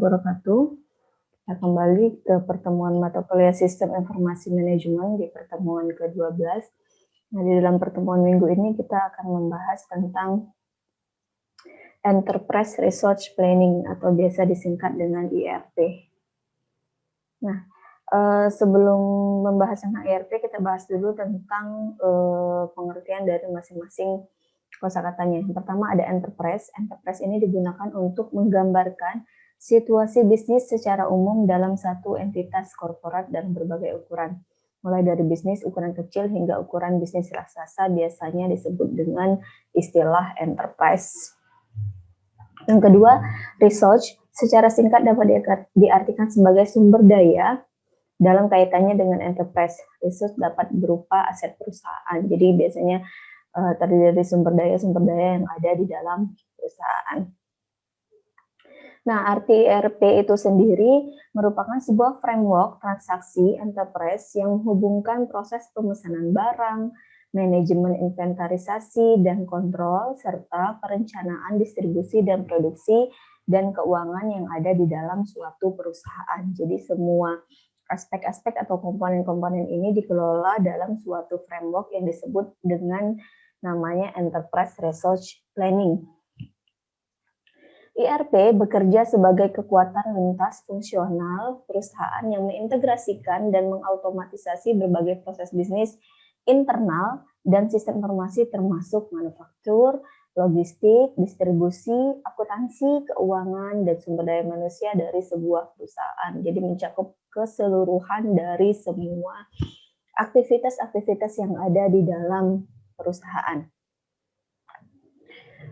wabarakatuh. Kita kembali ke pertemuan mata kuliah Sistem Informasi Manajemen di pertemuan ke-12. Nah, di dalam pertemuan minggu ini kita akan membahas tentang Enterprise Resource Planning atau biasa disingkat dengan ERP. Nah, sebelum membahas tentang ERP, kita bahas dulu tentang pengertian dari masing-masing kosakatanya. Yang pertama ada enterprise. Enterprise ini digunakan untuk menggambarkan situasi bisnis secara umum dalam satu entitas korporat dan berbagai ukuran. Mulai dari bisnis ukuran kecil hingga ukuran bisnis raksasa biasanya disebut dengan istilah enterprise. Yang kedua, research secara singkat dapat diartikan sebagai sumber daya dalam kaitannya dengan enterprise. Research dapat berupa aset perusahaan. Jadi biasanya terdiri dari sumber daya yang ada di dalam perusahaan. Nah, arti ERP itu sendiri merupakan sebuah framework transaksi enterprise yang menghubungkan proses pemesanan barang, manajemen inventarisasi dan kontrol, serta perencanaan distribusi dan produksi dan keuangan yang ada di dalam suatu perusahaan. Jadi semua aspek-aspek atau komponen-komponen ini dikelola dalam suatu framework yang disebut dengan namanya Enterprise Resource Planning. ERP bekerja sebagai kekuatan lintas fungsional perusahaan yang mengintegrasikan dan mengautomatisasi berbagai proses bisnis internal dan sistem informasi termasuk manufaktur, logistik, distribusi, akuntansi, keuangan, dan sumber daya manusia dari sebuah perusahaan. Jadi mencakup keseluruhan dari semua aktivitas-aktivitas yang ada di dalam perusahaan.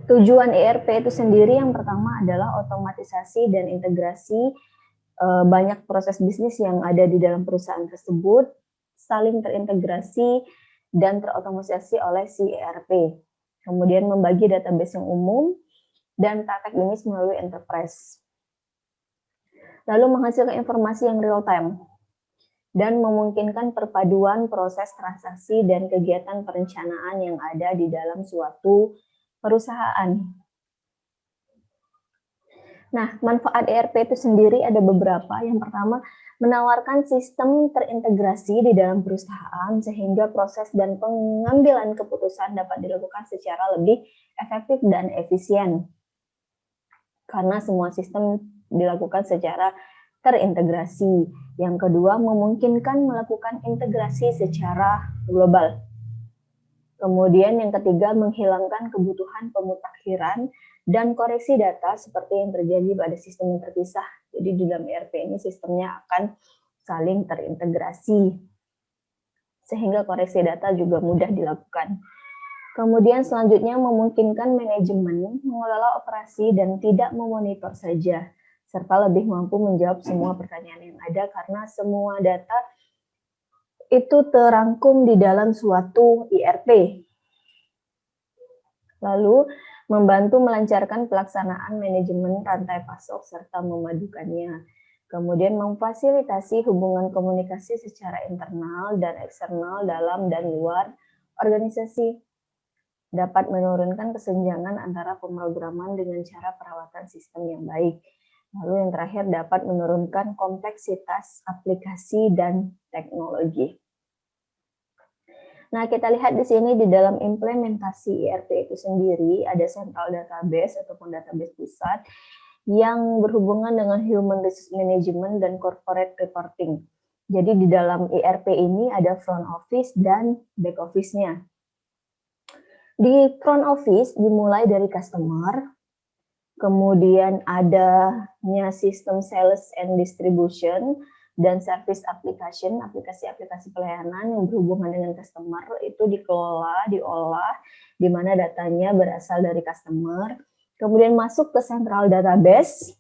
Tujuan ERP itu sendiri yang pertama adalah otomatisasi dan integrasi banyak proses bisnis yang ada di dalam perusahaan tersebut, saling terintegrasi dan terotomatisasi oleh si ERP. Kemudian membagi database yang umum dan data teknis melalui enterprise. Lalu menghasilkan informasi yang real time dan memungkinkan perpaduan proses transaksi dan kegiatan perencanaan yang ada di dalam suatu perusahaan. Nah, manfaat ERP itu sendiri ada beberapa. Yang pertama, menawarkan sistem terintegrasi di dalam perusahaan sehingga proses dan pengambilan keputusan dapat dilakukan secara lebih efektif dan efisien. Karena semua sistem dilakukan secara terintegrasi. Yang kedua, memungkinkan melakukan integrasi secara global. Kemudian yang ketiga, menghilangkan kebutuhan pemutakhiran dan koreksi data seperti yang terjadi pada sistem yang terpisah. Jadi di dalam ERP ini sistemnya akan saling terintegrasi, sehingga koreksi data juga mudah dilakukan. Kemudian selanjutnya memungkinkan manajemen mengelola operasi dan tidak memonitor saja, serta lebih mampu menjawab semua pertanyaan yang ada karena semua data itu terangkum di dalam suatu ERP. Lalu, membantu melancarkan pelaksanaan manajemen rantai pasok serta memadukannya. Kemudian memfasilitasi hubungan komunikasi secara internal dan eksternal dalam dan luar organisasi. Dapat menurunkan kesenjangan antara pemrograman dengan cara perawatan sistem yang baik. Lalu yang terakhir dapat menurunkan kompleksitas aplikasi dan teknologi. Nah, kita lihat di sini di dalam implementasi ERP itu sendiri ada central database ataupun database pusat yang berhubungan dengan human resource management dan corporate reporting. Jadi di dalam ERP ini ada front office dan back office-nya. Di front office dimulai dari customer, kemudian adanya sistem sales and distribution, dan service application, aplikasi-aplikasi pelayanan yang berhubungan dengan customer itu dikelola, diolah, di mana datanya berasal dari customer. Kemudian masuk ke central database,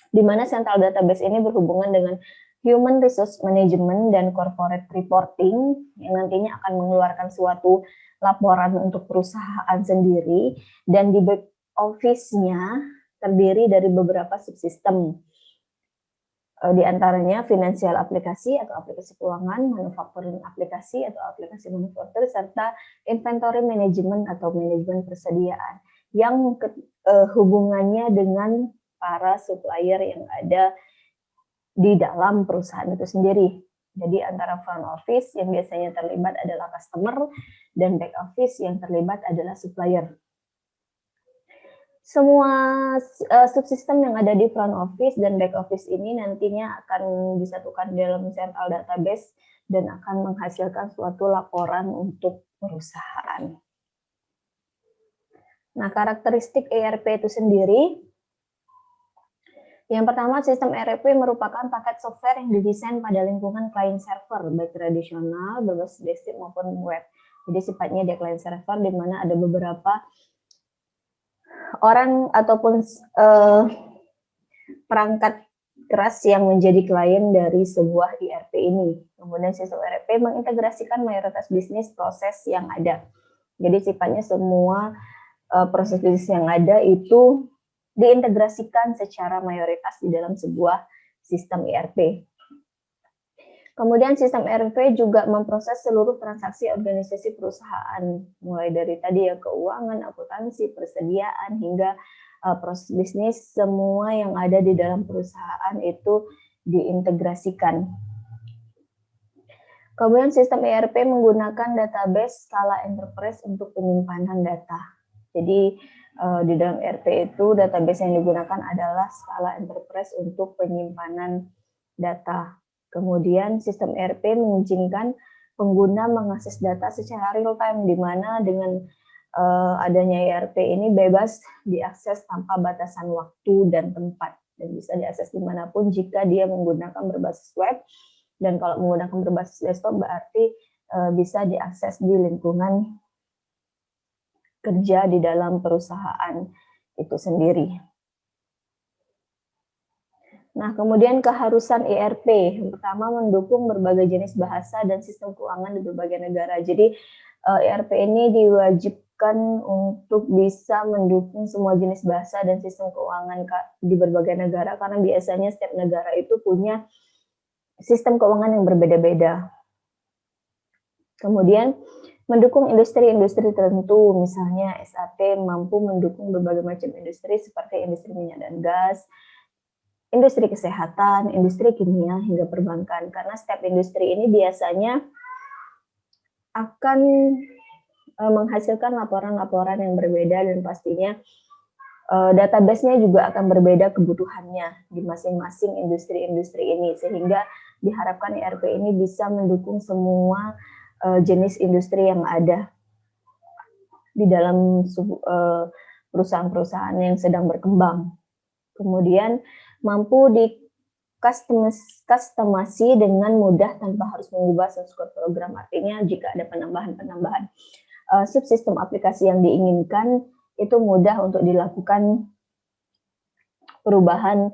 di mana central database ini berhubungan dengan human resource management dan corporate reporting, yang nantinya akan mengeluarkan suatu laporan untuk perusahaan sendiri, dan di back office-nya terdiri dari beberapa subsistem. Di antaranya finansial aplikasi atau aplikasi keuangan, manufacturing aplikasi atau aplikasi manufaktur, serta inventory management atau manajemen persediaan yang hubungannya dengan para supplier yang ada di dalam perusahaan itu sendiri. Jadi antara front office yang biasanya terlibat adalah customer dan back office yang terlibat adalah supplier. Semua subsistem yang ada di front office dan back office ini nantinya akan disatukan dalam central database dan akan menghasilkan suatu laporan untuk perusahaan. Nah, karakteristik ERP itu sendiri, yang pertama, sistem ERP merupakan paket software yang didesain pada lingkungan client server, baik tradisional, berbasis desktop maupun web. Jadi sifatnya dia client server, di mana ada beberapa orang ataupun perangkat keras yang menjadi klien dari sebuah ERP ini. Kemudian sistem ERP mengintegrasikan mayoritas bisnis proses yang ada. Jadi sifatnya semua proses bisnis yang ada itu diintegrasikan secara mayoritas di dalam sebuah sistem ERP. Kemudian sistem ERP juga memproses seluruh transaksi organisasi perusahaan, mulai dari tadi ya keuangan, akuntansi, persediaan, hingga proses bisnis, semua yang ada di dalam perusahaan itu diintegrasikan. Kemudian sistem ERP menggunakan database skala enterprise untuk penyimpanan data. Jadi di dalam ERP itu database yang digunakan adalah skala enterprise untuk penyimpanan data. Kemudian sistem ERP mengizinkan pengguna mengakses data secara real time, di mana dengan adanya ERP ini bebas diakses tanpa batasan waktu dan tempat, dan bisa diakses dimanapun jika dia menggunakan berbasis web, dan kalau menggunakan berbasis desktop berarti bisa diakses di lingkungan kerja di dalam perusahaan itu sendiri. Nah, kemudian keharusan ERP. Yang pertama, mendukung berbagai jenis bahasa dan sistem keuangan di berbagai negara. Jadi, ERP ini diwajibkan untuk bisa mendukung semua jenis bahasa dan sistem keuangan di berbagai negara, karena biasanya setiap negara itu punya sistem keuangan yang berbeda-beda. Kemudian, mendukung industri-industri tertentu, misalnya SAP mampu mendukung berbagai macam industri seperti industri minyak dan gas, industri kesehatan, industri kimia, hingga perbankan. Karena setiap industri ini biasanya akan menghasilkan laporan-laporan yang berbeda, dan pastinya database-nya juga akan berbeda kebutuhannya di masing-masing industri-industri ini, sehingga diharapkan ERP ini bisa mendukung semua jenis industri yang ada di dalam perusahaan-perusahaan yang sedang berkembang. Kemudian mampu di-customasi dengan mudah tanpa harus mengubah source code program. Artinya jika ada penambahan-penambahan subsistem aplikasi yang diinginkan, itu mudah untuk dilakukan perubahan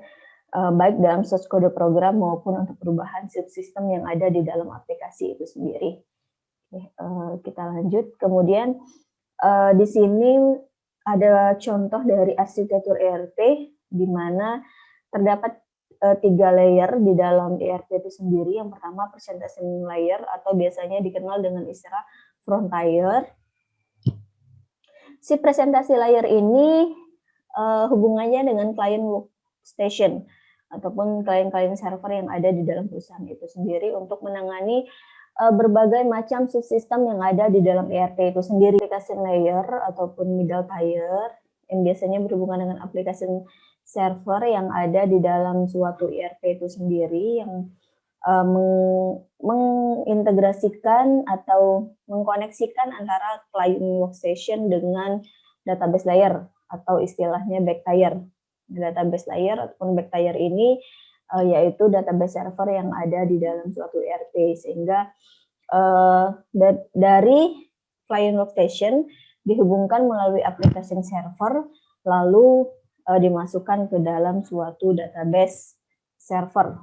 baik dalam source code program maupun untuk perubahan subsistem yang ada di dalam aplikasi itu sendiri. Kita lanjut. Kemudian di sini ada contoh dari arsitektur ERP, di mana terdapat 3 layer di dalam ERP itu sendiri. Yang pertama, presentation layer, atau biasanya dikenal dengan istilah frontier. Si presentasi layer ini hubungannya dengan client workstation ataupun klien-klien server yang ada di dalam perusahaan itu sendiri untuk menangani berbagai macam subsistem yang ada di dalam ERP itu sendiri. Application layer ataupun middle tier yang biasanya berhubungan dengan application server yang ada di dalam suatu ERP itu sendiri, yang mengintegrasikan atau mengkoneksikan antara client workstation dengan database layer atau istilahnya back tier. Database layer ataupun back tier ini yaitu database server yang ada di dalam suatu ERP, sehingga dari client workstation dihubungkan melalui application server, lalu dimasukkan ke dalam suatu database server.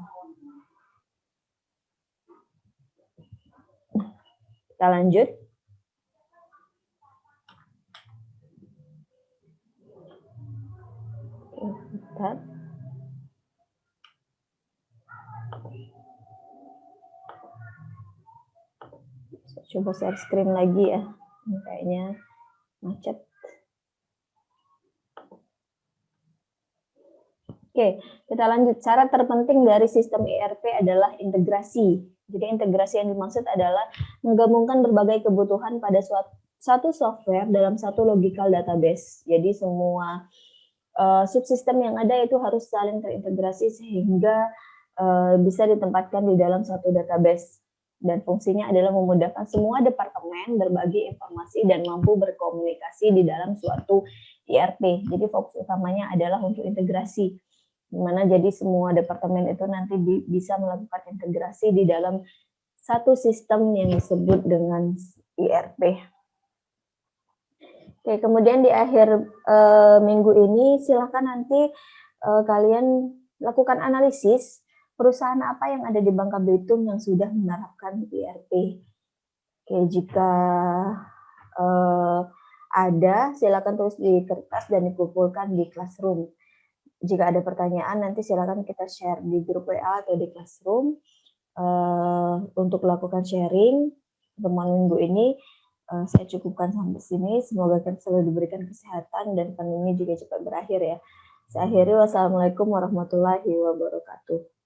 Kita lanjut. Bentar. Coba share screen lagi ya. Ini kayaknya macet. Oke, kita lanjut. Cara terpenting dari sistem ERP adalah integrasi. Jadi integrasi yang dimaksud adalah menggabungkan berbagai kebutuhan pada satu software dalam satu logical database. Jadi semua subsistem yang ada itu harus saling terintegrasi sehingga bisa ditempatkan di dalam satu database. Dan fungsinya adalah memudahkan semua departemen berbagi informasi dan mampu berkomunikasi di dalam suatu ERP. Jadi fokus utamanya adalah untuk integrasi, di mana jadi semua departemen itu nanti bisa melakukan integrasi di dalam satu sistem yang disebut dengan ERP. Oke, kemudian di akhir minggu ini silakan nanti kalian lakukan analisis perusahaan apa yang ada di Bangka Belitung yang sudah menerapkan ERP. Oke, jika ada, silakan tulis di kertas dan dikumpulkan di Classroom. Jika ada pertanyaan, nanti silakan kita share di grup WA atau di Classroom. Untuk melakukan sharing pertemuan minggu ini, saya cukupkan sampai sini. Semoga kita selalu diberikan kesehatan dan pandemi juga cepat berakhir ya. Saya akhiri, wassalamualaikum warahmatullahi wabarakatuh.